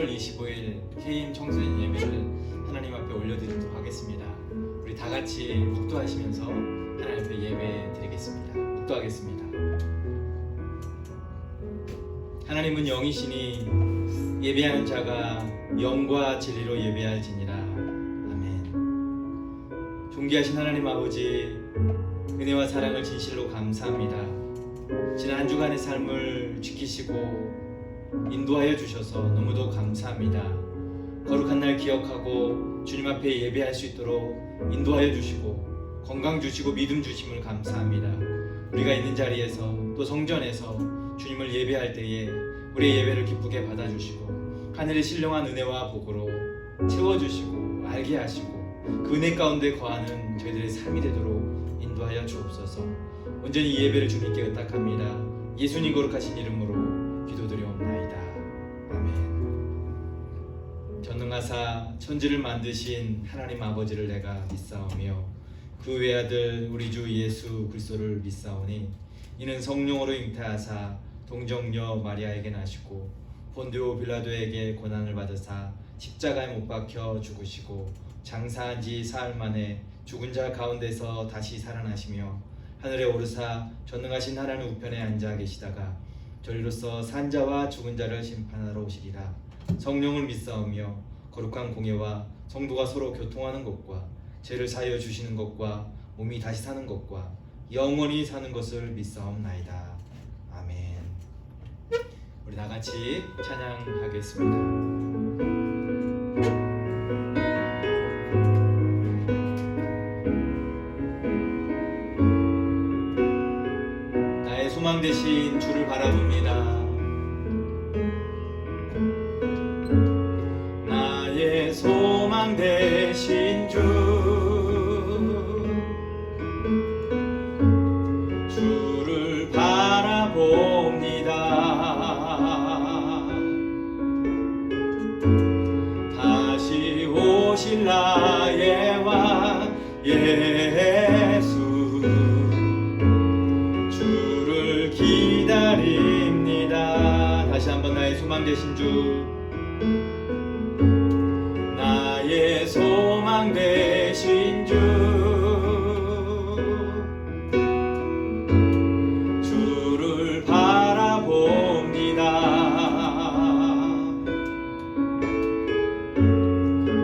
3월 25일 개인 청소년 예배를 하나님 앞에 올려드리도록 하겠습니다. 우리 다 같이 묵도하시면서 하나님 앞에 예배 드리겠습니다. 묵도하겠습니다. 하나님은 영이시니 예배하는 자가 영과 진리로 예배할지니라. 아멘. 존귀하신 하나님 아버지, 은혜와 사랑을 진실로 감사합니다. 지난 한 주간의 삶을 지키시고 인도하여 주셔서 너무도 감사합니다. 거룩한 날 기억하고 주님 앞에 예배할 수 있도록 인도하여 주시고 건강 주시고 믿음 주심을 감사합니다. 우리가 있는 자리에서 또 성전에서 주님을 예배할 때에 우리의 예배를 기쁘게 받아주시고 하늘의 신령한 은혜와 복으로 채워주시고 알게 하시고 그 은혜 가운데 거하는 저희들의 삶이 되도록 인도하여 주옵소서. 온전히 이 예배를 주님께 의탁합니다. 예수님 거룩하신 이름으로 기도드려옵나이다. 아멘. 전능하사 천지를 만드신 하나님 아버지를 내가 믿사오며 그 외아들 우리 주 예수 그리스도를 믿사오니 이는 성령으로 잉태하사 동정녀 마리아에게 나시고 본디오 빌라도에게 고난을 받으사 십자가에 못 박혀 죽으시고 장사한 지 사흘 만에 죽은 자 가운데서 다시 살아나시며 하늘에 오르사 전능하신 하나님 우편에 앉아 계시다가 저리로서 산 자와 죽은 자를 심판하러 오시리라. 성령을 믿사오며 거룩한 공예와 성도가 서로 교통하는 것과 죄를 사하여 주시는 것과 몸이 다시 사는 것과 영원히 사는 것을 믿사옵나이다. 아멘. 우리 다 같이 찬양하겠습니다. 소망 되신 주를 바라봅니다. 나의 소망 되신 주를 바라봅니다. 다시 오실 나의 왕 예수 기다립니다. 다시 한번 나의 소망 되신 주, 나의 소망 되신 주를 바라봅니다.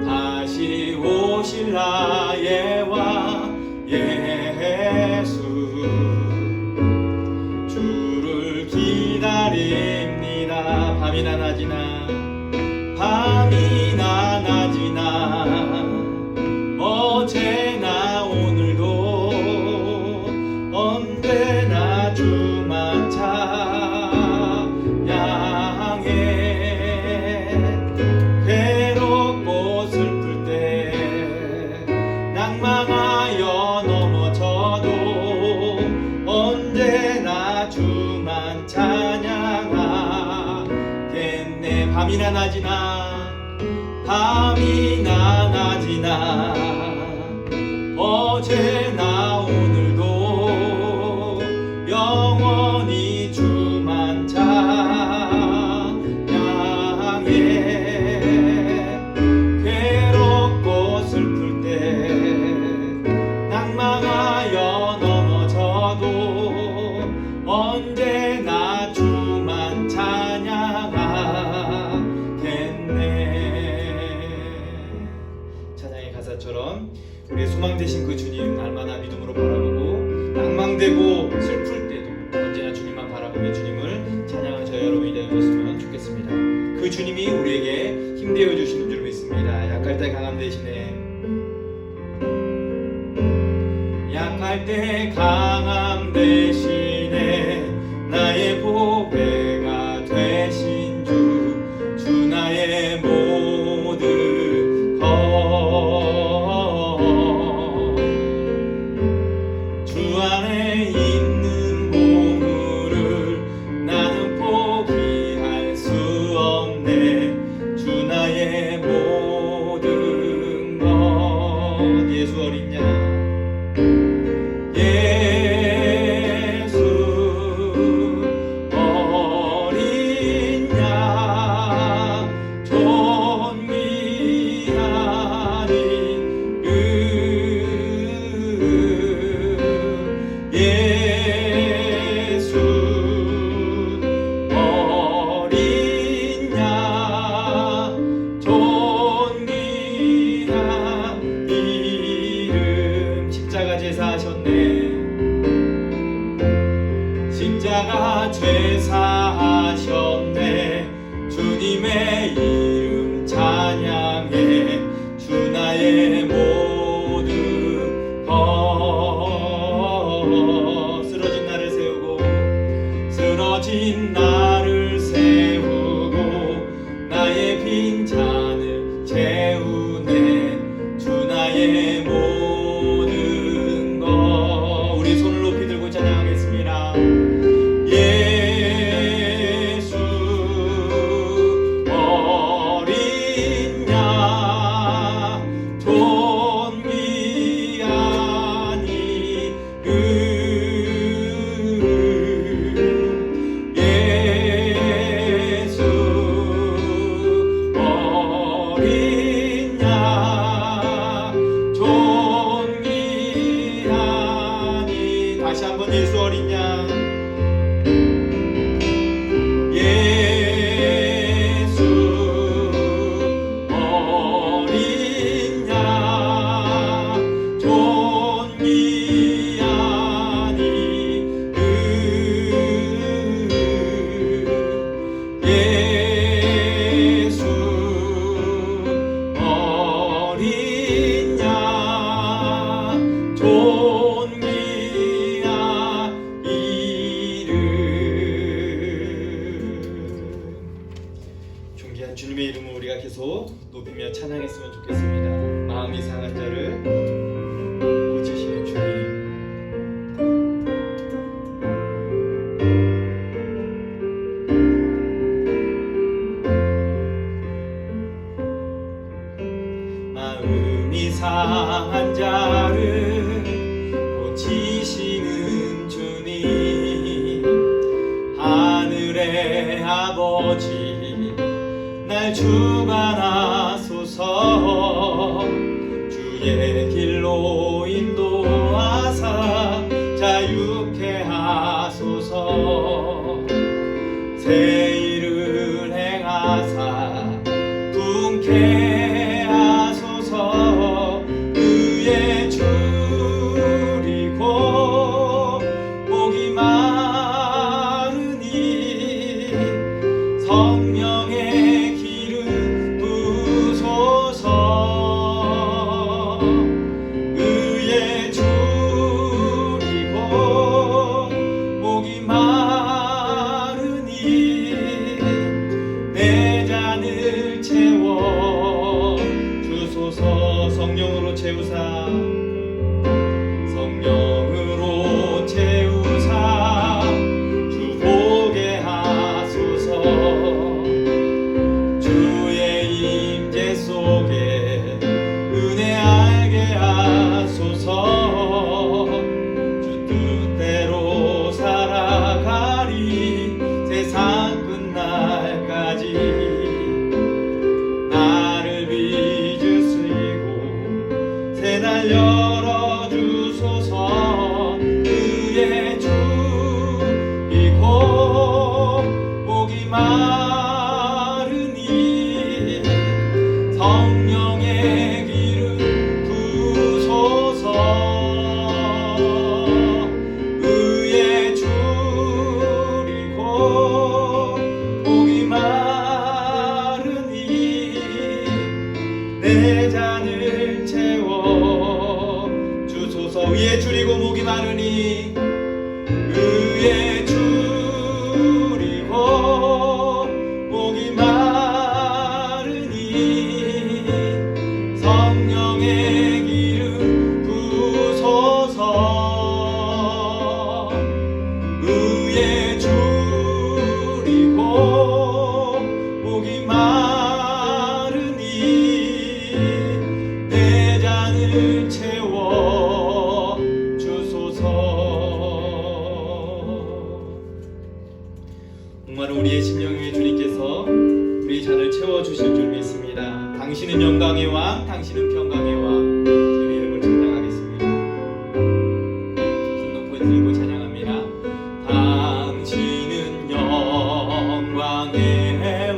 다시 오실 나의 왕 예수 기다립니다. 밤이나 낮이나 밤이나 낮이나 어제나 오늘도 언제나 주만 찬양해. 괴롭고 슬플 때 낭망하여 넘어져도 언제나 주만 찬양하겠네. 밤이나 낮이나 밤이나 낮이나 어제나 오늘도 영원히 주만 찬양해. 괴롭고 슬플 때 낭망하여 넘어져도 언제나 주만 찬양하겠네. 찬양의 가사처럼 우리의 소망 되신 그 주님 날마다 믿음으로 바라보고 낭망되고 슬플 때도 언제나 주님만 바라보며 주님을 찬양하는 저희 여러분이 되었으면 좋겠습니다. 그 주님이 우리에게 힘되어 주시는 줄 믿습니다. 약할 때 강함 되시네. 약할 때 강함 되시네. 나의 보배가 되신 주 나의 모든 것. 주 안에 있는 보물을 나는 포기할 수 없네. 주 나의 모든 것. 예수 어린 양 어린 양 다 죄사하셨네. 주님의 이름 찬양해. 주 나의 모든 것. 쓰러진 나를 세우고 쓰러진 나를 세우고 나의 빈잔을 채우네. 주 나의 모든 것. 우리 손을 높이 들고 찬양하겠습니다. 예수 어린 양 존귀한 이름. 예수 어린 양 존귀한 이름. 다시 한번 예수 어린 양. 예수 어린 양 존귀한 이름. 예수 어린 양 존귀한 이름. 존귀한 주님의 이름을 우리가 계속 높이며 찬양했으면 좋겠습니다. 마음이 상한 자를 고치시는 주님. 마음이 상한 자를 고치시는 주님. 하늘의 아버지 날 주관하소서. 주의 길로 인도하사 자유케 하소서. 새 일을 행하사 분케 하소서. 의에 줄이고 목이 마르니 성령의 기름 부소서. 의에 줄이고 목이 마르니 내 잔을 채워 주소서. 성령으로 채우사. 성령으로 채우사 주 보게 하소서. 주의 임재 속에 은혜 알게 하소서. 주 뜻대로 살아가리 세상 끝날까지. 나를 빚으시고 새날 열어주소서. 의에 줄이고 목이 마르니 성령의 기름 부소서. 의에 줄이고 목이 마르니 내 잔을 채워 주소서. 의에 줄이고 목이 마르니 의에 줄이고 목이 마르니 성령의 기름 부소서. 의에 줄이고 목이 마르니 내 잔을 채워 주소서. 정말 우리의 심령 위에 주님께서 우리 잔을 채워주실 줄 믿습니다. 당신은 영광의 왕, 당신은 평강의 왕. 주님의 이름을 찬양하겠습니다. 손 높이 들고 찬양합니다. 당신은 영광의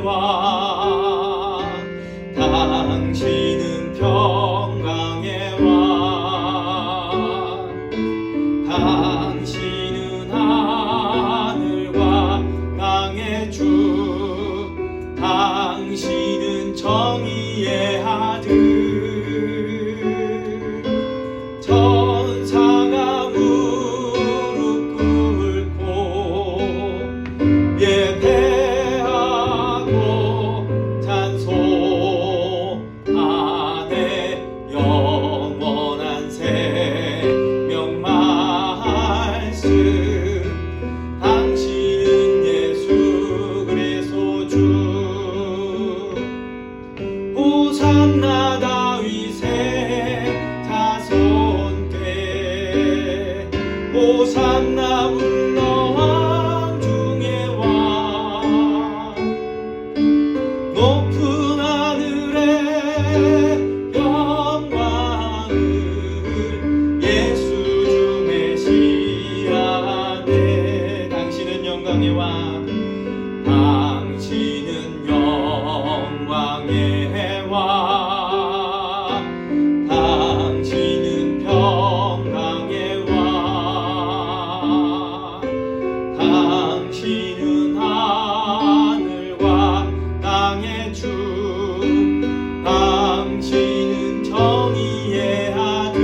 왕, 당신은 평강의 왕. 당신은 하늘과 호산나 불러 왕 중의 왕 높은 하늘에 영광을 예수 주 메시아네. 당신은 영광의 왕, 당신은 영광의 왕, 당신은 평강의 왕, 당신은 하늘과 땅의 주, 당신은 정의의 아들.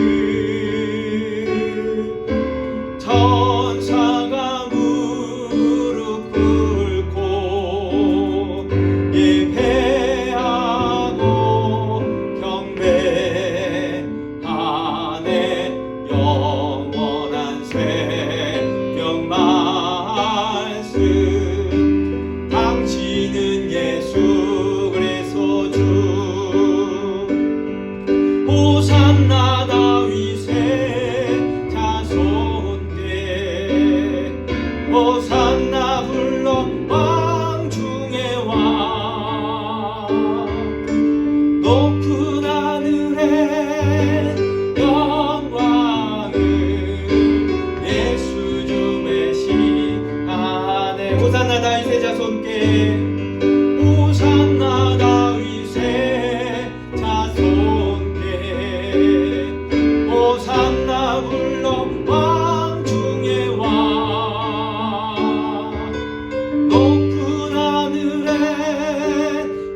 천사가 무릎 꿇고 예배하고 경배하네. 영원한 생명 말씀, 당신은 예수 그리스도 주. 호산나 다윗의 자손께, 호산나 불러 왕 중의 왕 높은 하늘에 영광을 예수 주 메시아네. 호산나 다윗의 자손께, 호산나 다윗의 자손께, 호산나 불러 왕 중의 왕 높은 하늘에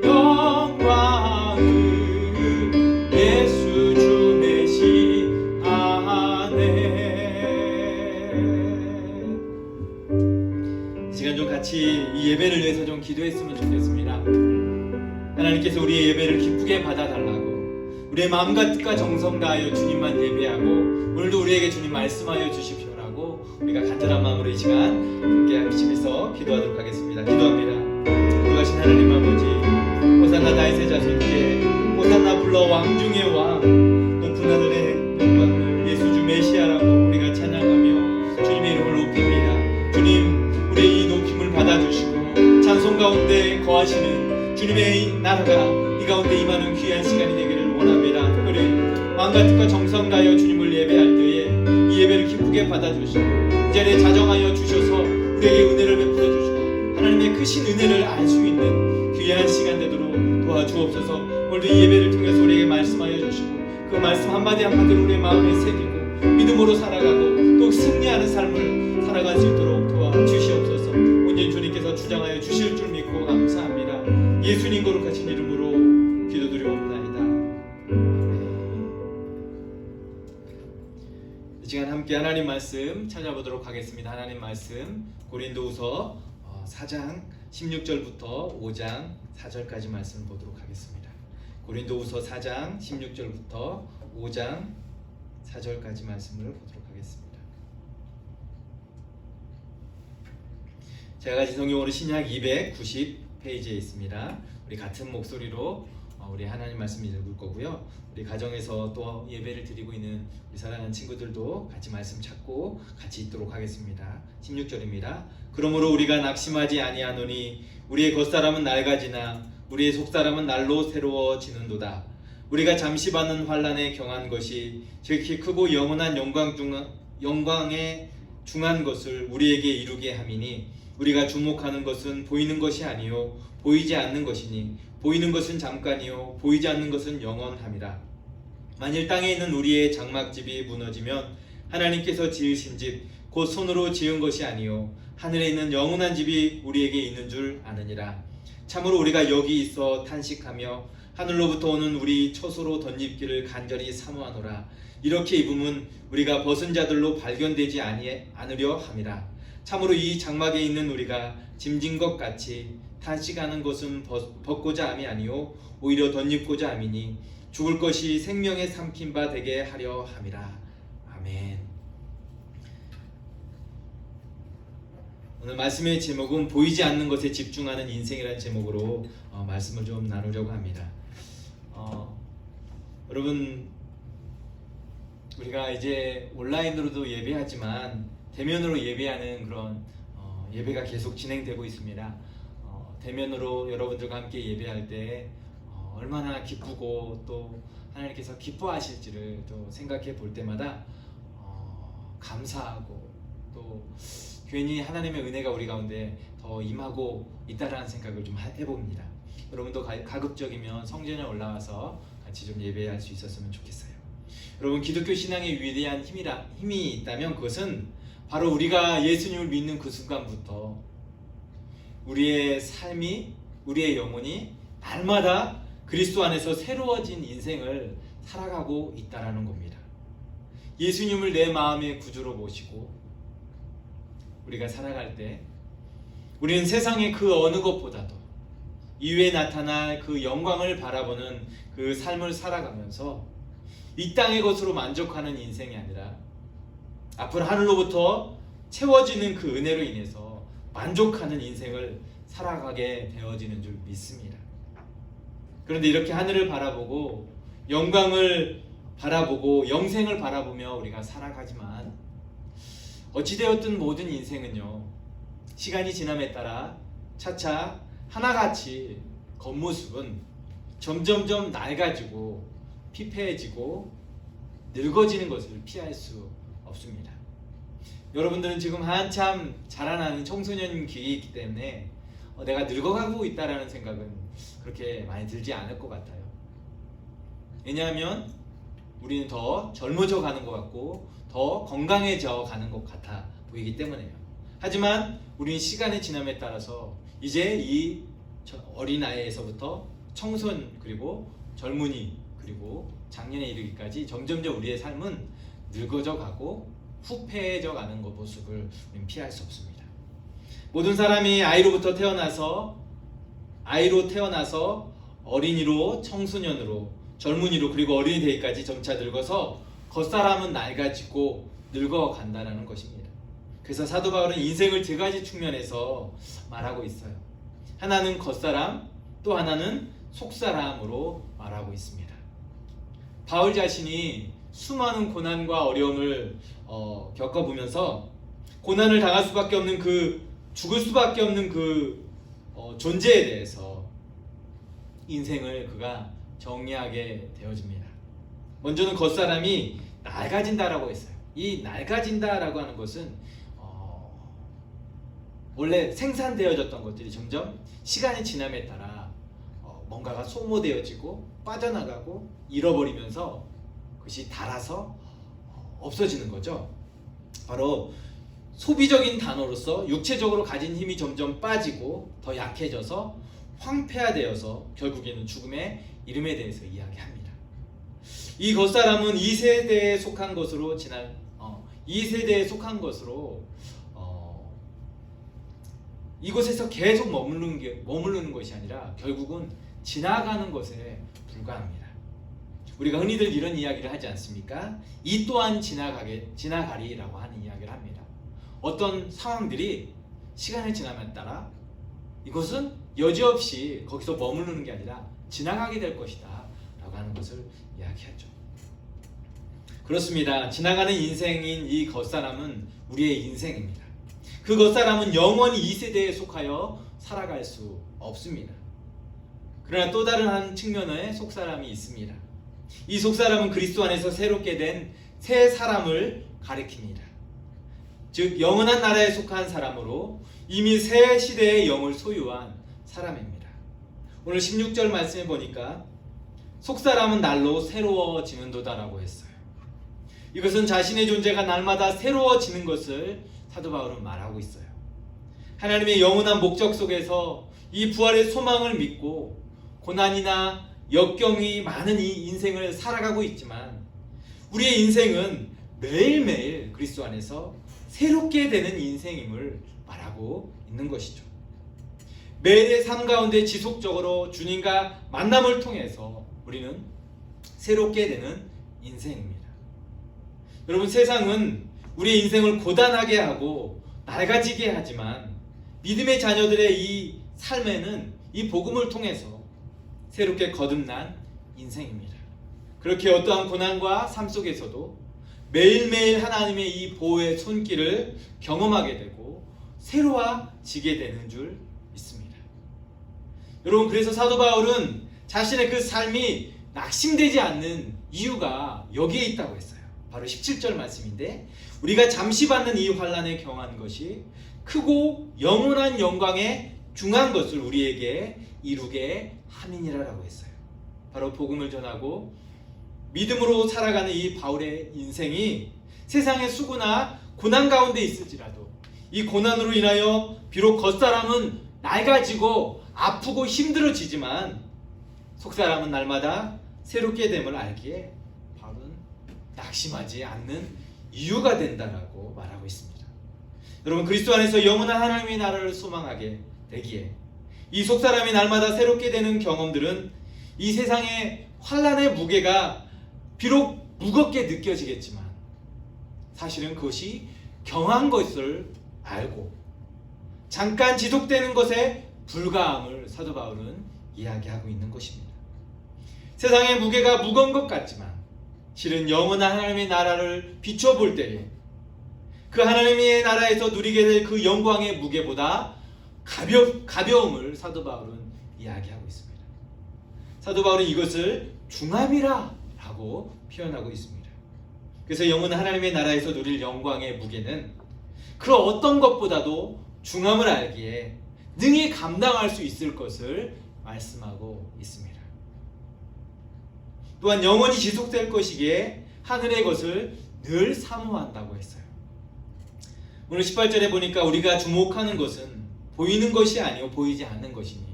영광을 예수 주 메시아네. 이 시간 좀 같이 이 예배를 위해서 좀 기도했으면 좋겠습니다. 하나님께서 우리의 예배를 기쁘게 받아달라고, 우리의 마음과 뜻과 정성 다하여 주님만 예배하고 오늘도 우리에게 주님 말씀하여 주십시오라고 우리가 간절한 마음으로 이 시간 함께 하시면서 기도하도록 하겠습니다. 기도합니다. 거룩하신 하나님 아버지, 호산나 다윗의 자손께, 호산나 불러 왕 중의 왕 높은 하늘의 영광을 예수 주 메시아라고 우리가 찬양하며 주님의 이름을 높입니다. 주님, 우리의 이 높임을 받아주시고 찬송 가운데 거하시는 주님의 나라가 이 가운데 임하는 귀한 시간이 되기를 원합니다. 특별히 마음과 뜻과 정성 다하여 주님을 예배할 때에 이 예배를 기쁘게 받아주시고 이 자리에 자정하여 주셔서 우리에게 은혜를 베풀어 주시고 하나님의 크신 은혜를 알 수 있는 귀한 시간 되도록 도와주옵소서. 오늘도 이 예배를 통해서 우리에게 말씀하여 주시고 그 말씀 한마디 한마디를 우리의 마음에 새기고 믿음으로 살아가고 또 승리하는 삶을 살아갈 수 있도록 도와주시옵소서. 온전히 주님께서 주장하여 주실 줄 믿고 감사합니다. 예수님 거룩하신 이름으로 기도드리옵나이다. 아멘. 이 시간 함께 하나님 말씀 찾아보도록 하겠습니다. 하나님 말씀 고린도후서 4장 16절부터 5장 4절까지 말씀을 보도록 하겠습니다. 고린도후서 4장 16절부터 5장 4절까지 말씀을 보도록 하겠습니다. 제가 가진 성경으로 신약 290페이지에 있습니다. 우리 같은 목소리로 우리 하나님 말씀 읽을 거고요. 우리 가정에서 또 예배를 드리고 있는 우리 사랑하는 친구들도 같이 말씀 찾고 같이 읽도록 하겠습니다. 16절입니다. 그러므로 우리가 낙심하지 아니하노니 우리의 겉사람은 낡아지나 우리의 속사람은 날로 새로워지는도다. 우리가 잠시 받는 환난에 경한 것이 지극히 크고 영원한 영광에 중한 것을 우리에게 이루게 함이니 우리가 주목하는 것은 보이는 것이 아니요 보이지 않는 것이니 보이는 것은 잠깐이요 보이지 않는 것은 영원함이라. 만일 땅에 있는 우리의 장막집이 무너지면 하나님께서 지으신 집 곧 손으로 지은 것이 아니요 하늘에 있는 영원한 집이 우리에게 있는 줄 아느니라. 참으로 우리가 여기 있어 탄식하며 하늘로부터 오는 우리 처소로 덧입기를 간절히 사모하노라. 이렇게 입음은 우리가 벗은 자들로 발견되지 않으려 함이라. 참으로 이 장막에 있는 우리가 짐진 것 같이 탄식하는 것은 벗고자 함이 아니요 오히려 덧입고자 함이니 죽을 것이 생명에 삼킨 바 되게 하려 함이라. 아멘. 오늘 말씀의 제목은 보이지 않는 것에 집중하는 인생이라는 제목으로 말씀을 좀 나누려고 합니다. 여러분 우리가 이제 온라인으로도 예배하지만 대면으로 예배하는 그런 예배가 계속 진행되고 있습니다. 대면으로 여러분들과 함께 예배할 때 얼마나 기쁘고 또 하나님께서 기뻐하실지를 또 생각해 볼 때마다 감사하고 또 괜히 하나님의 은혜가 우리 가운데 더 임하고 있다라는 생각을 좀 해봅니다. 여러분도 가급적이면 성전에 올라와서 같이 좀 예배할 수 있었으면 좋겠어요. 여러분, 기독교 신앙의 위대한 힘이 있다면 그것은 바로 우리가 예수님을 믿는 그 순간부터 우리의 삶이, 우리의 영혼이 날마다 그리스도 안에서 새로워진 인생을 살아가고 있다라는 겁니다. 예수님을 내 마음의 구주로 모시고 우리가 살아갈 때 우리는 세상의 그 어느 것보다도 이후에 나타날 그 영광을 바라보는 그 삶을 살아가면서 이 땅의 것으로 만족하는 인생이 아니라 앞으로 하늘로부터 채워지는 그 은혜로 인해서 만족하는 인생을 살아가게 되어지는 줄 믿습니다. 그런데 이렇게 하늘을 바라보고 영광을 바라보고 영생을 바라보며 우리가 살아가지만 어찌되었든 모든 인생은요, 시간이 지남에 따라 차차 하나같이 겉모습은 점점점 낡아지고 피폐해지고 늙어지는 것을 피할 수 없습니다. 여러분들은 지금 한참 자라나는 청소년기이기 때문에 내가 늙어가고 있다라는 생각은 그렇게 많이 들지 않을 것 같아요. 왜냐하면 우리는 더 젊어져 가는 것 같고 더 건강해져 가는 것 같아 보이기 때문에요. 하지만 우리는 시간의 지남에 따라서 이제 이 어린아이에서부터 청소년, 그리고 젊은이, 그리고 장년에 이르기까지 점점점 우리의 삶은 늙어져 가고 후패해져 가는 것 모습을 우리는 피할 수 없습니다. 모든 사람이 아이로 태어나서 어린이로, 청소년으로, 젊은이로, 그리고 어른이 되기까지 점차 늙어서 겉사람은 낡아지고 늙어간다는 것입니다. 그래서 사도 바울은 인생을 두 가지 측면에서 말하고 있어요. 하나는 겉사람, 또 하나는 속사람으로 말하고 있습니다. 바울 자신이 수많은 고난과 어려움을 겪어보면서 고난을 당할 수밖에 없는 죽을 수밖에 없는 존재에 대해서 인생을 그가 정리하게 되어집니다. 먼저는 겉사람이 낡아진다라고 했어요. 이 낡아진다라고 하는 것은 원래 생산되어졌던 것들이 점점 시간이 지남에 따라 뭔가가 소모되어지고 빠져나가고 잃어버리면서 그것이 닳아서 없어지는 거죠. 바로 소비적인 단어로서 육체적으로 가진 힘이 점점 빠지고 더 약해져서 황폐화되어서 결국에는 죽음의 이름에 대해서 이야기합니다. 이 겉사람은 이 세대에 속한 것으로 이곳에서 계속 머무르는 것이 아니라 결국은 지나가는 것에 불과합니다. 우리가 흔히들 이런 이야기를 하지 않습니까? 이 또한 지나가리라고 하는 이야기를 합니다. 어떤 상황들이 시간의 지남에 따라 이것은 여지없이 거기서 머무르는 게 아니라 지나가게 될 것이다 라고 하는 것을 이야기하죠. 그렇습니다. 지나가는 인생인 이 겉사람은 우리의 인생입니다. 그 겉사람은 영원히 이 세대에 속하여 살아갈 수 없습니다. 그러나 또 다른 한 측면의 속사람이 있습니다. 이 속사람은 그리스도 안에서 새롭게 된 새 사람을 가리킵니다. 즉 영원한 나라에 속한 사람으로 이미 새 시대의 영을 소유한 사람입니다. 오늘 16절 말씀에 보니까 속사람은 날로 새로워지는도다라고 했어요. 이것은 자신의 존재가 날마다 새로워지는 것을 사도 바울은 말하고 있어요. 하나님의 영원한 목적 속에서 이 부활의 소망을 믿고 고난이나 역경이 많은 이 인생을 살아가고 있지만 우리의 인생은 매일매일 그리스도 안에서 새롭게 되는 인생임을 말하고 있는 것이죠. 매일의 삶 가운데 지속적으로 주님과 만남을 통해서 우리는 새롭게 되는 인생입니다. 여러분, 세상은 우리의 인생을 고단하게 하고 낡아지게 하지만 믿음의 자녀들의 이 삶에는 이 복음을 통해서 새롭게 거듭난 인생입니다. 그렇게 어떠한 고난과 삶 속에서도 매일매일 하나님의 이 보호의 손길을 경험하게 되고 새로워지게 되는 줄 믿습니다. 여러분, 그래서 사도 바울은 자신의 그 삶이 낙심되지 않는 이유가 여기에 있다고 했어요. 바로 17절 말씀인데, 우리가 잠시 받는 이 환난에 경한 것이 크고 영원한 영광에 중한 것을 우리에게 이루게 함이니라라고 했어요. 바로 복음을 전하고 믿음으로 살아가는 이 바울의 인생이 세상의 수고나 고난 가운데 있을지라도 이 고난으로 인하여 비록 겉사람은 낡아지고 아프고 힘들어지지만 속사람은 날마다 새롭게 됨을 알기에 바울은 낙심하지 않는 이유가 된다라고 말하고 있습니다. 여러분, 그리스도 안에서 영원한 하나님의 나라를 소망하게 되기에 이 속사람이 날마다 새롭게 되는 경험들은 이 세상의 환난의 무게가 비록 무겁게 느껴지겠지만 사실은 그것이 경한 것을 알고 잠깐 지속되는 것에 불과함을 사도 바울은 이야기하고 있는 것입니다. 세상의 무게가 무거운 것 같지만 실은 영원한 하나님의 나라를 비춰볼 때에 그 하나님의 나라에서 누리게 될 그 영광의 무게보다 가벼움을 사도 바울은 이야기하고 있습니다. 사도 바울은 이것을 중함이라 라고 표현하고 있습니다. 그래서 영원한 하나님의 나라에서 누릴 영광의 무게는 그 어떤 것보다도 중함을 알기에 능히 감당할 수 있을 것을 말씀하고 있습니다. 또한 영원히 지속될 것이기에 하늘의 것을 늘 사모한다고 했어요. 오늘 18절에 보니까 우리가 주목하는 것은 보이는 것이 아니요 보이지 않는 것이니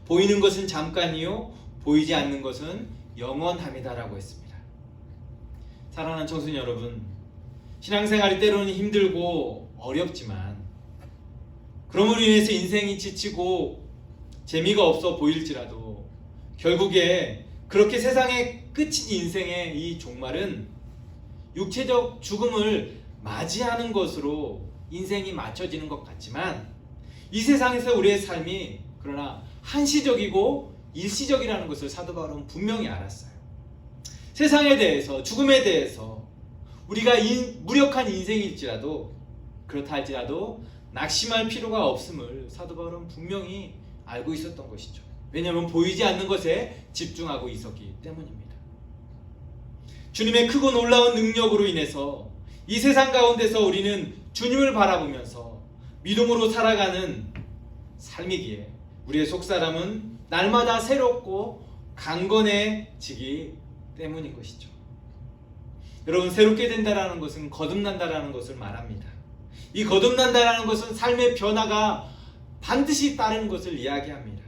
보이는 것은 잠깐이요 보이지 않는 것은 영원함이다라고 했습니다. 사랑하는 청소년 여러분, 신앙생활이 때로는 힘들고 어렵지만 그럼으로 인해서 인생이 지치고 재미가 없어 보일지라도 결국에 그렇게 세상의 끝인 인생의 이 종말은 육체적 죽음을 맞이하는 것으로 인생이 맞춰지는 것 같지만 이 세상에서 우리의 삶이 그러나 한시적이고 일시적이라는 것을 사도 바울은 분명히 알았어요. 세상에 대해서, 죽음에 대해서 우리가 무력한 인생일지라도 그렇다 할지라도 낙심할 필요가 없음을 사도 바울은 분명히 알고 있었던 것이죠. 왜냐하면 보이지 않는 것에 집중하고 있었기 때문입니다. 주님의 크고 놀라운 능력으로 인해서 이 세상 가운데서 우리는 주님을 바라보면서 믿음으로 살아가는 삶이기에 우리의 속사람은 날마다 새롭고 강건해지기 때문인 것이죠. 여러분, 새롭게 된다라는 것은 거듭난다라는 것을 말합니다. 이 거듭난다라는 것은 삶의 변화가 반드시 따르는 것을 이야기합니다.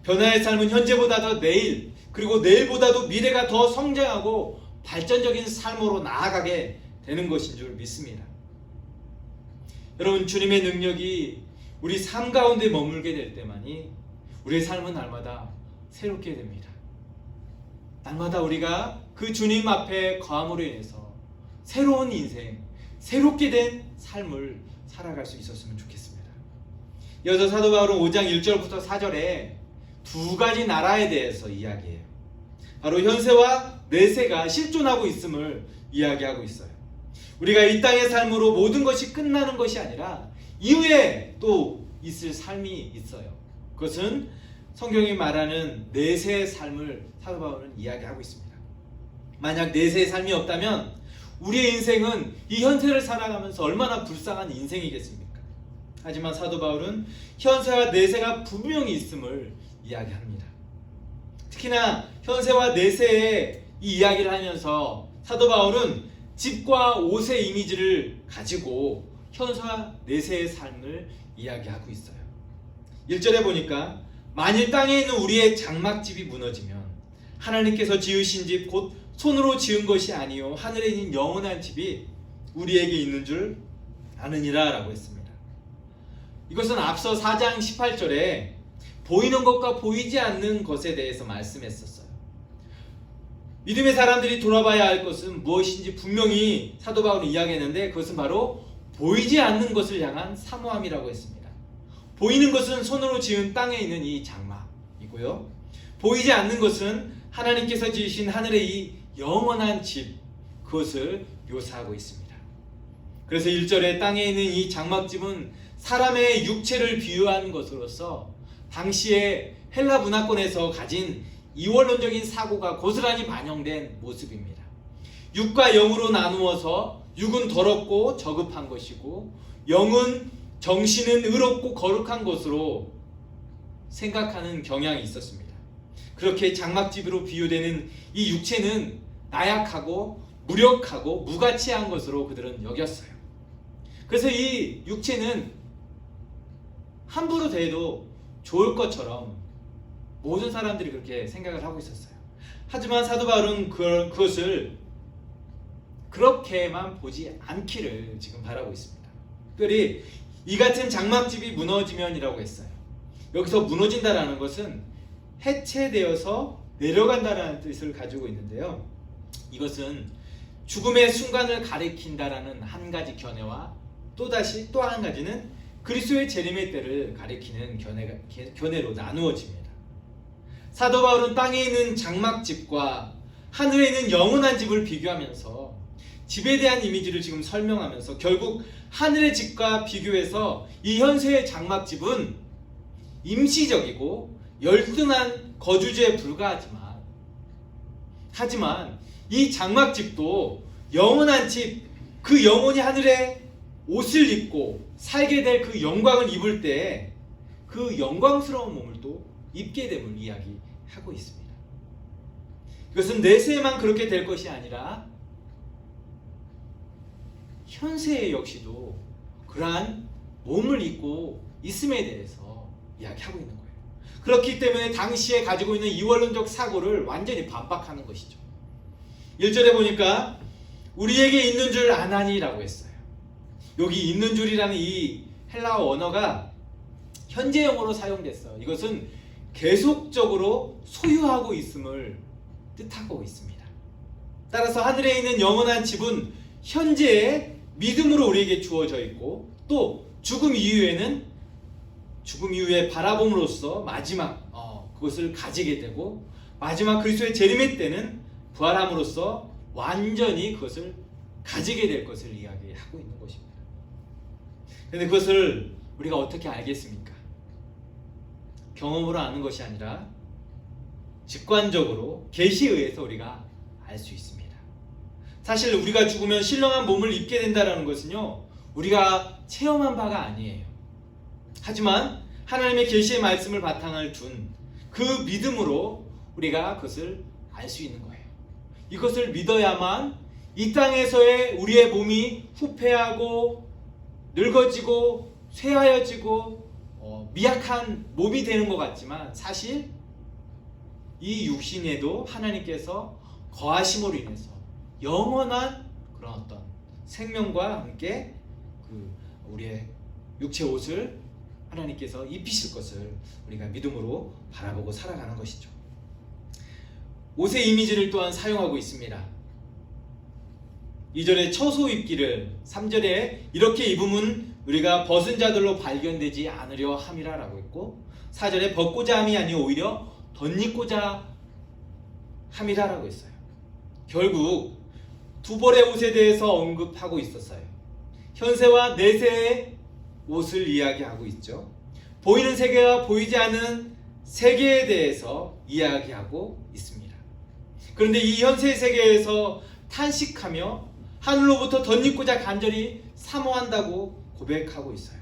변화의 삶은 현재보다 더 내일, 그리고 내일보다도 미래가 더 성장하고 발전적인 삶으로 나아가게 되는 것인 줄 믿습니다. 여러분, 주님의 능력이 우리 삶 가운데 머물게 될 때만이 우리의 삶은 날마다 새롭게 됩니다. 날마다 우리가 그 주님 앞에 거함으로 인해서 새로운 인생, 새롭게 된 삶을 살아갈 수 있었으면 좋겠습니다. 이어서 사도 바울은 5장 1절부터 4절에 두 가지 나라에 대해서 이야기해요. 바로 현세와 내세가 실존하고 있음을 이야기하고 있어요. 우리가 이 땅의 삶으로 모든 것이 끝나는 것이 아니라 이후에 또 있을 삶이 있어요. 그것은 성경이 말하는 내세의 삶을 사도 바울은 이야기하고 있습니다. 만약 내세의 삶이 없다면 우리의 인생은 이 현세를 살아가면서 얼마나 불쌍한 인생이겠습니까? 하지만 사도 바울은 현세와 내세가 분명히 있음을 이야기합니다. 특히나 현세와 내세의 이 이야기를 하면서 사도 바울은 집과 옷의 이미지를 가지고 현세와 내세의 삶을 이야기하고 있어요. 1절에 보니까 만일 땅에 있는 우리의 장막집이 무너지면 하나님께서 지으신 집 곧 손으로 지은 것이 아니요 하늘에 있는 영원한 집이 우리에게 있는 줄 아느니라 라고 했습니다. 이것은 앞서 4장 18절에 보이는 것과 보이지 않는 것에 대해서 말씀했었어요. 믿음의 사람들이 돌아봐야 할 것은 무엇인지 분명히 사도 바울은 이야기했는데 그것은 바로 보이지 않는 것을 향한 사모함이라고 했습니다. 보이는 것은 손으로 지은 땅에 있는 이 장막이고요. 보이지 않는 것은 하나님께서 지으신 하늘의 이 영원한 집, 그것을 묘사하고 있습니다. 그래서 1절에 땅에 있는 이 장막집은 사람의 육체를 비유한 것으로서 당시의 헬라 문화권에서 가진 이원론적인 사고가 고스란히 반영된 모습입니다. 육과 영으로 나누어서 육은 더럽고 저급한 것이고 영은 정신은 의롭고 거룩한 것으로 생각하는 경향이 있었습니다. 그렇게 장막집으로 비유되는 이 육체는 나약하고 무력하고 무가치한 것으로 그들은 여겼어요. 그래서 이 육체는 함부로 대해도 좋을 것처럼 모든 사람들이 그렇게 생각을 하고 있었어요. 하지만 사도 바울은 그것을 그렇게만 보지 않기를 지금 바라고 있습니다. 특별히 이 같은 장막집이 무너지면이라고 했어요. 여기서 무너진다라는 것은 해체되어서 내려간다라는 뜻을 가지고 있는데요. 이것은 죽음의 순간을 가리킨다라는 한 가지 견해와 또다시 또 한 가지는 그리스도의 재림의 때를 가리키는 견해로 나누어집니다. 사도 바울은 땅에 있는 장막집과 하늘에 있는 영원한 집을 비교하면서 집에 대한 이미지를 지금 설명하면서 결국 하늘의 집과 비교해서 이 현세의 장막집은 임시적이고 열등한 거주지에 불과하지만 이 장막집도 영원한 집, 그 영원히 하늘에 옷을 입고 살게 될 그 영광을 입을 때 그 영광스러운 몸을 또 입게 됨을 이야기하고 있습니다. 이것은 내세에만 그렇게 될 것이 아니라 현세 역시도 그러한 몸을 입고 있음에 대해서 이야기하고 있는 거예요. 그렇기 때문에 당시에 가지고 있는 이원론적 사고를 완전히 반박하는 것이죠. 1절에 보니까 우리에게 있는 줄 아나니라고 했어요. 여기 있는 줄이라는 이 헬라어 언어가 현재형으로 사용됐어요. 이것은 계속적으로 소유하고 있음을 뜻하고 있습니다. 따라서 하늘에 있는 영원한 집은 현재의 믿음으로 우리에게 주어져 있고 또 죽음 이후에 바라봄으로써 마지막 그것을 가지게 되고 마지막 그리스도의 재림의 때는 부활함으로써 완전히 그것을 가지게 될 것을 이야기하고 있는 것입니다. 그런데 그것을 우리가 어떻게 알겠습니까? 경험으로 아는 것이 아니라 직관적으로 계시에 의해서 우리가 알 수 있습니다. 사실 우리가 죽으면 신령한 몸을 입게 된다는 것은요, 우리가 체험한 바가 아니에요. 하지만 하나님의 계시의 말씀을 바탕을 둔 그 믿음으로 우리가 그것을 알 수 있는 거예요. 이것을 믿어야만 이 땅에서의 우리의 몸이 후패하고 늙어지고 쇠하여지고 미약한 몸이 되는 것 같지만 사실 이 육신에도 하나님께서 거하심으로 인해서 영원한 그런 어떤 생명과 함께 우리의 육체 옷을 하나님께서 입히실 것을 우리가 믿음으로 바라보고 살아가는 것이죠. 옷의 이미지를 또한 사용하고 있습니다. 2절에 처소 입기를, 3절에 이렇게 입으면 우리가 벗은 자들로 발견되지 않으려 함이라 라고 했고 4절에 벗고자 함이 아니요 오히려 덧입고자 함이라 라고 했어요. 결국 두 벌의 옷에 대해서 언급하고 있었어요. 현세와 내세의 옷을 이야기하고 있죠. 보이는 세계와 보이지 않는 세계에 대해서 이야기하고 있습니다. 그런데 이 현세의 세계에서 탄식하며 하늘로부터 덧입고자 간절히 사모한다고 고백하고 있어요.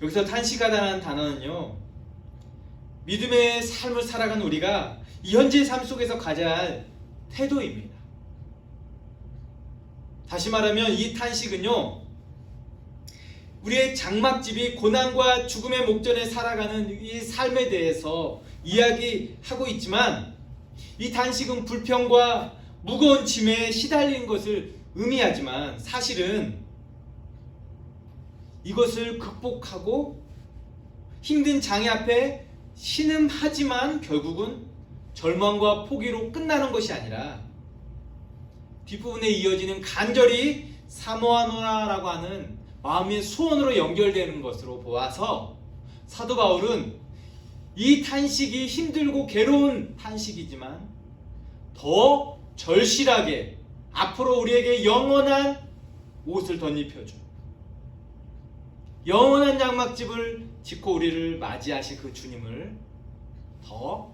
여기서 탄식하다는 단어는요, 믿음의 삶을 살아가는 우리가 이 현재의 삶 속에서 가져야 할 태도입니다. 다시 말하면 이 탄식은요, 우리의 장막집이 고난과 죽음의 목전에 살아가는 이 삶에 대해서 이야기하고 있지만 이 탄식은 불평과 무거운 짐에 시달리는 것을 의미하지만 사실은 이것을 극복하고 힘든 장애 앞에 신음하지만 결국은 절망과 포기로 끝나는 것이 아니라 뒷부분에 이어지는 간절히 사모하노라라고 하는 마음의 소원으로 연결되는 것으로 보아서 사도 바울은 이 탄식이 힘들고 괴로운 탄식이지만 더 절실하게 앞으로 우리에게 영원한 옷을 덧입혀줘. 영원한 장막집을 짓고 우리를 맞이하실 그 주님을 더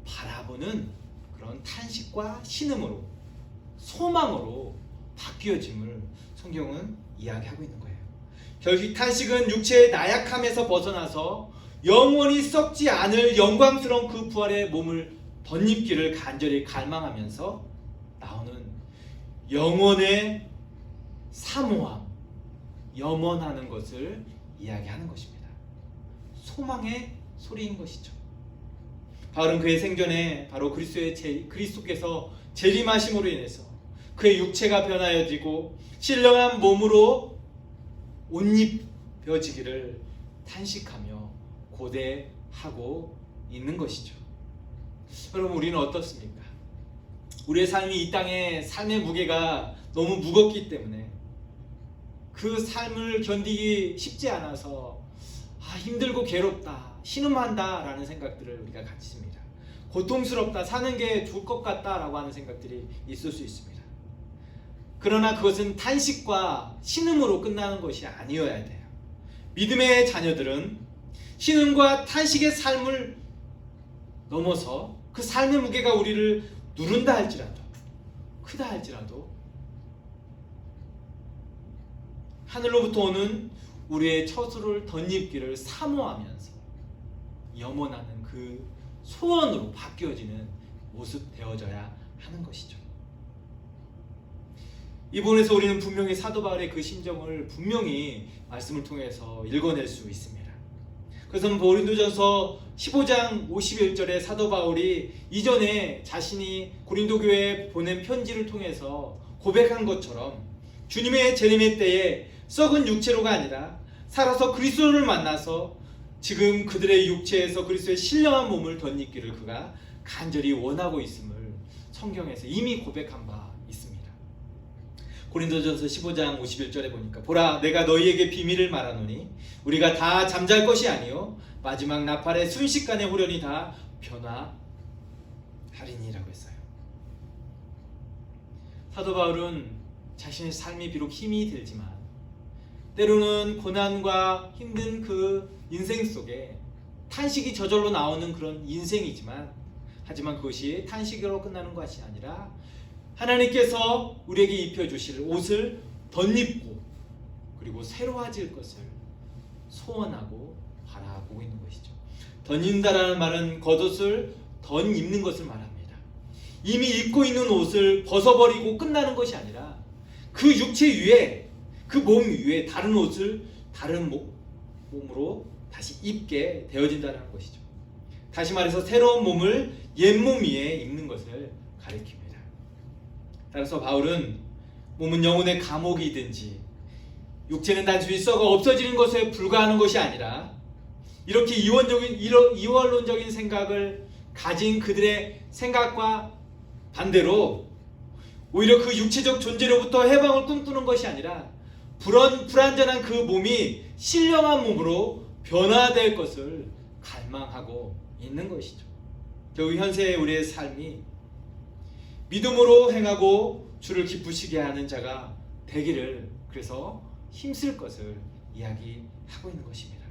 바라보는 그런 탄식과 신음으로, 소망으로 바뀌어짐을 성경은 이야기하고 있는 거예요. 결국 탄식은 육체의 나약함에서 벗어나서 영원히 썩지 않을 영광스러운 그 부활의 몸을 덧입기를 간절히 갈망하면서 나오는 영혼의 사모함, 염원하는 것을 이야기하는 것입니다. 소망의 소리인 것이죠. 바울은 그의 생전에 바로 그리스도께서 재림하심으로 인해서 그의 육체가 변하여지고 신령한 몸으로 옷 입혀지기를 탄식하며 고대하고 있는 것이죠. 여러분, 우리는 어떻습니까? 우리의 삶이 이 땅에 삶의 무게가 너무 무겁기 때문에 그 삶을 견디기 쉽지 않아서 힘들고 괴롭다, 신음한다 라는 생각들을 우리가 갖습니다. 고통스럽다, 사는 게 좋을 것 같다 라고 하는 생각들이 있을 수 있습니다. 그러나 그것은 탄식과 신음으로 끝나는 것이 아니어야 돼요. 믿음의 자녀들은 신음과 탄식의 삶을 넘어서 그 삶의 무게가 우리를 누른다 할지라도, 크다 할지라도 하늘로부터 오는 우리의 처소를 덧입기를 사모하면서 염원하는 그 소원으로 바뀌어지는 모습 되어져야 하는 것이죠. 이 부분에서 우리는 분명히 사도 바울의 그 심정을 분명히 말씀을 통해서 읽어낼 수 있습니다. 그래서 고린도전서 15장 51절에 사도 바울이 이전에 자신이 고린도 교회에 보낸 편지를 통해서 고백한 것처럼 주님의 재림의 때에 썩은 육체로가 아니라 살아서 그리스도를 만나서 지금 그들의 육체에서 그리스도의 신령한 몸을 덧입기를 그가 간절히 원하고 있음을 성경에서 이미 고백한 바 있습니다. 고린도전서 15장 51절에 보니까 보라, 내가 너희에게 비밀을 말하노니 우리가 다 잠잘 것이 아니요 마지막 나팔의 순식간에 후련히 다 변화하리니라고 했어요. 사도 바울은 자신의 삶이 비록 힘이 들지만 때로는 고난과 힘든 그 인생 속에 탄식이 저절로 나오는 그런 인생이지만, 하지만 그것이 탄식으로 끝나는 것이 아니라 하나님께서 우리에게 입혀주실 옷을 덧입고 그리고 새로워질 것을 소원하고 바라보고 있는 것이죠. 덧입는다라는 말은 겉옷을 덧입는 것을 말합니다. 이미 입고 있는 옷을 벗어버리고 끝나는 것이 아니라 그 육체 위에, 그 몸 위에 다른 옷을 다른 몸으로 다시 입게 되어진다는 것이죠. 다시 말해서 새로운 몸을 옛 몸 위에 입는 것을 가리킵니다. 따라서 바울은 몸은 영혼의 감옥이든지 육체는 단순히 썩어 없어지는 것에 불과하는 것이 아니라 이렇게 이원론적인 생각을 가진 그들의 생각과 반대로 오히려 그 육체적 존재로부터 해방을 꿈꾸는 것이 아니라 불완전한 그 몸이 신령한 몸으로 변화될 것을 갈망하고 있는 것이죠. 결국 현세의 우리의 삶이 믿음으로 행하고 주를 기쁘시게 하는 자가 되기를, 그래서 힘쓸 것을 이야기하고 있는 것입니다.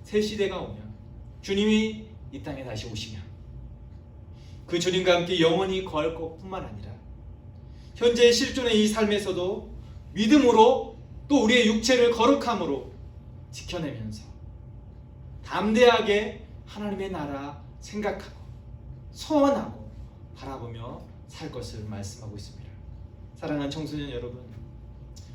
새 시대가 오면, 주님이 이 땅에 다시 오시면 그 주님과 함께 영원히 거할 것뿐만 아니라 현재의 실존의 이 삶에서도 믿음으로 또 우리의 육체를 거룩함으로 지켜내면서 담대하게 하나님의 나라 생각하고 소원하고 바라보며 살 것을 말씀하고 있습니다. 사랑하는 청소년 여러분,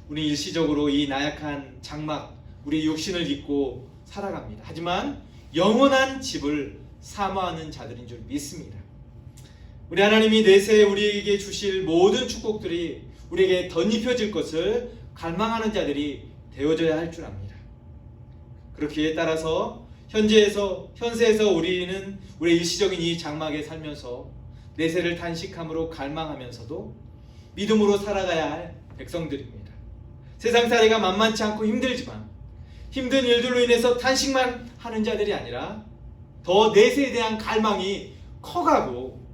우리 일시적으로 이 나약한 장막, 우리 육신을 입고 살아갑니다. 하지만 영원한 집을 사모하는 자들인 줄 믿습니다. 우리 하나님이 내세에 우리에게 주실 모든 축복들이 우리에게 덧입혀질 것을 갈망하는 자들이 되어져야 할 줄 압니다. 그렇기에 따라서 현세에서 우리는 우리의 일시적인 이 장막에 살면서 내세를 탄식함으로 갈망하면서도 믿음으로 살아가야 할 백성들입니다. 세상살이가 만만치 않고 힘들지만 힘든 일들로 인해서 탄식만 하는 자들이 아니라 더 내세에 대한 갈망이 커가고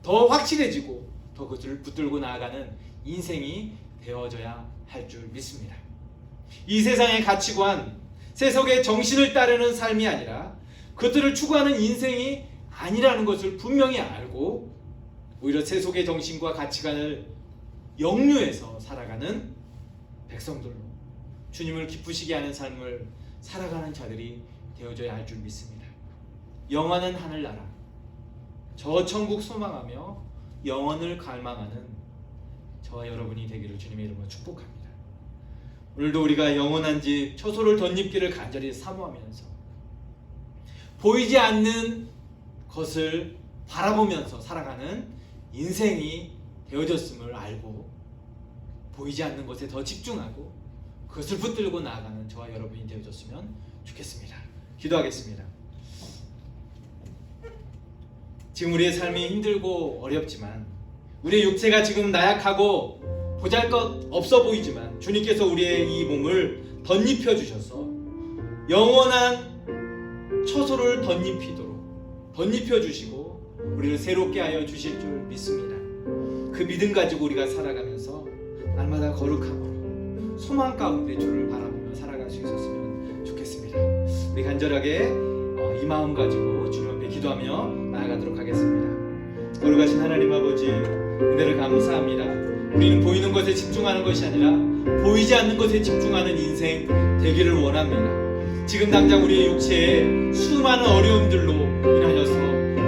더 확실해지고 더 그것을 붙들고 나아가는 인생이 되어져야 할 줄 믿습니다. 이 세상의 가치관, 세속의 정신을 따르는 삶이 아니라 그들을 추구하는 인생이 아니라는 것을 분명히 알고 오히려 세속의 정신과 가치관을 역류해서 살아가는 백성들로 주님을 기쁘시게 하는 삶을 살아가는 자들이 되어져야 할 줄 믿습니다. 영원한 하늘나라, 저 천국 소망하며 영원을 갈망하는 저와 여러분이 되기를 주님의 이름으로 축복합니다. 오늘도 우리가 영원한 집 처소를 덧입기를 간절히 사모하면서 보이지 않는 것을 바라보면서 살아가는 인생이 되어졌음을 알고 보이지 않는 것에 더 집중하고 그것을 붙들고 나아가는 저와 여러분이 되어졌으면 좋겠습니다. 기도하겠습니다. 지금 우리의 삶이 힘들고 어렵지만 우리의 육체가 지금 나약하고 보잘것 없어 보이지만 주님께서 우리의 이 몸을 덧입혀 주셔서 영원한 처소를 덧입혀 주시고 우리를 새롭게 하여 주실 줄 믿습니다. 그 믿음 가지고 우리가 살아가면서 날마다 거룩함으로 소망 가운데 주를 바라보며 살아갈 수 있었으면 좋겠습니다. 우리 간절하게 이 마음 가지고 주님 앞에 기도하며 나아가도록 하겠습니다. 거룩하신 하나님 아버지, 은혜를 감사합니다. 우리는 보이는 것에 집중하는 것이 아니라 보이지 않는 것에 집중하는 인생 되기를 원합니다. 지금 당장 우리의 육체에 수많은 어려움들로 인하여서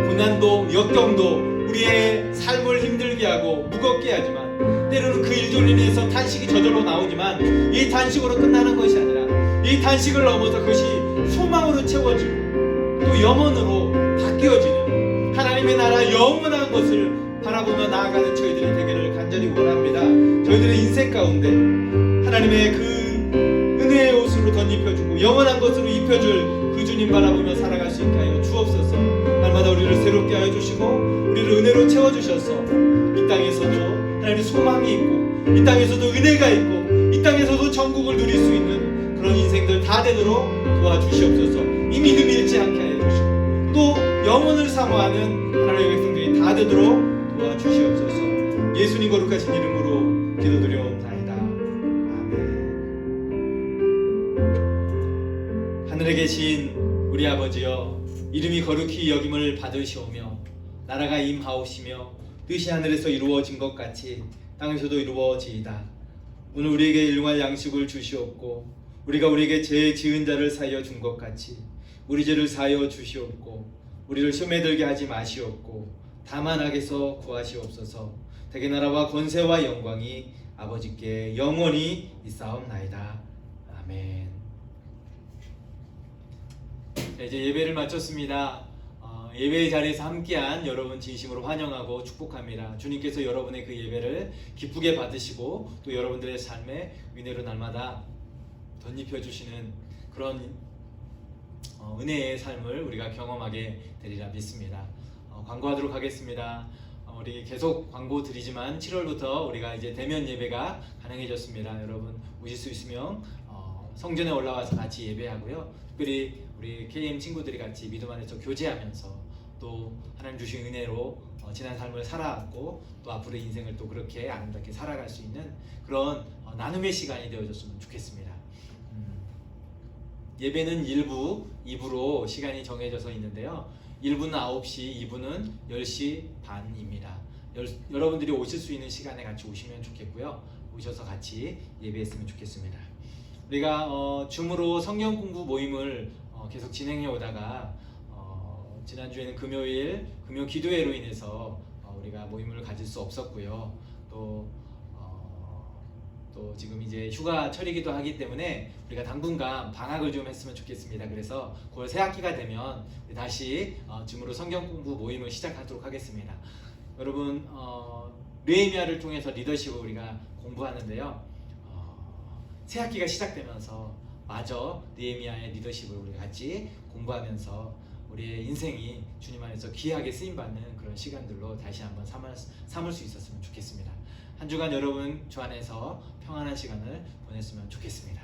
고난도 역경도 우리의 삶을 힘들게 하고 무겁게 하지만 때로는 그 일들로 인해서 탄식이 저절로 나오지만 이 탄식으로 끝나는 것이 아니라 이 탄식을 넘어서 그것이 소망으로 채워지고 또 영원으로 바뀌어지는 하나님의 나라 영원한 것을 바라보며 나아가는 저희들이 되기를 간절히 원합니다. 저희들의 인생 가운데 하나님의 그 은혜의 옷으로 덧입혀주고 영원한 것으로 입혀줄 그 주님 바라보며 살아갈 수 있게 하여 주옵소서. 날마다 우리를 새롭게 하여 주시고 우리를 은혜로 채워주셔서 이 땅에서도 하나님의 소망이 있고 이 땅에서도 은혜가 있고 이 땅에서도 천국을 누릴 수 있는 그런 인생들 다 되도록 도와주시옵소서. 이 믿음이 잃지 않게 하여 주시고 또 영혼을 사모하는 하나님의 백성들이 다 되도록 도와주시옵소서. 예수님 거룩하신 이름으로 기도드려옵나이다. 아멘. 하늘에 계신 우리 아버지여, 이름이 거룩히 여김을 받으시오며 나라가 임하옵시며 뜻이 하늘에서 이루어진 것 같이 땅에서도 이루어지이다. 오늘 우리에게 일용할 양식을 주시옵고 우리가 우리에게 죄 지은 자를 사하여 준 것 같이 우리 죄를 사하여 주시옵고 우리를 시험에 들게 하지 마시옵고 다만 악에서 구하시옵소서. 대개 나라와 권세와 영광이 아버지께 영원히 있사옵나이다. 아멘. 자, 이제 예배를 마쳤습니다. 예배의 자리에서 함께한 여러분 진심으로 환영하고 축복합니다. 주님께서 여러분의 그 예배를 기쁘게 받으시고 또 여러분들의 삶에 은혜로 날마다 덧입혀주시는 그런 은혜의 삶을 우리가 경험하게 되리라 믿습니다. 광고하도록 하겠습니다. 우리 계속 광고 드리지만 7월부터 우리가 이제 대면 예배가 가능해졌습니다. 여러분 오실 수 있으면 성전에 올라와서 같이 예배하고요. 특별히 우리 KM 친구들이 같이 믿음 안에서 교제하면서 또 하나님 주신 은혜로 지난 삶을 살아왔고 또 앞으로의 인생을 또 그렇게 아름답게 살아갈 수 있는 그런 나눔의 시간이 되어졌으면 좋겠습니다. 예배는 1부, 2부로 시간이 정해져서 있는데요. 1부는 9시, 2부는 10시 반입니다. 여러분들이 오실 수 있는 시간에 같이 오시면 좋겠고요. 오셔서 같이 예배했으면 좋겠습니다. 우리가 줌으로 성경 공부 모임을 계속 진행해 오다가 지난주에는 금요일 금요 기도회로 인해서 우리가 모임을 가질 수 없었고요. 또 지금 이제 휴가철이기도 하기 때문에 우리가 당분간 방학을 좀 했으면 좋겠습니다. 그래서 9월 새학기가 되면 다시 줌으로 성경 공부 모임을 시작하도록 하겠습니다. 여러분 느헤미야를 통해서 리더십을 우리가 공부하는데요. 새학기가 시작되면서 마저 느헤미야의 리더십을 우리가 같이 공부하면서 우리의 인생이 주님 안에서 귀하게 쓰임받는 그런 시간들로 다시 한번 삼을 수 있었으면 좋겠습니다. 한 주간 여러분 주 안에서 평안한 시간을 보냈으면 좋겠습니다.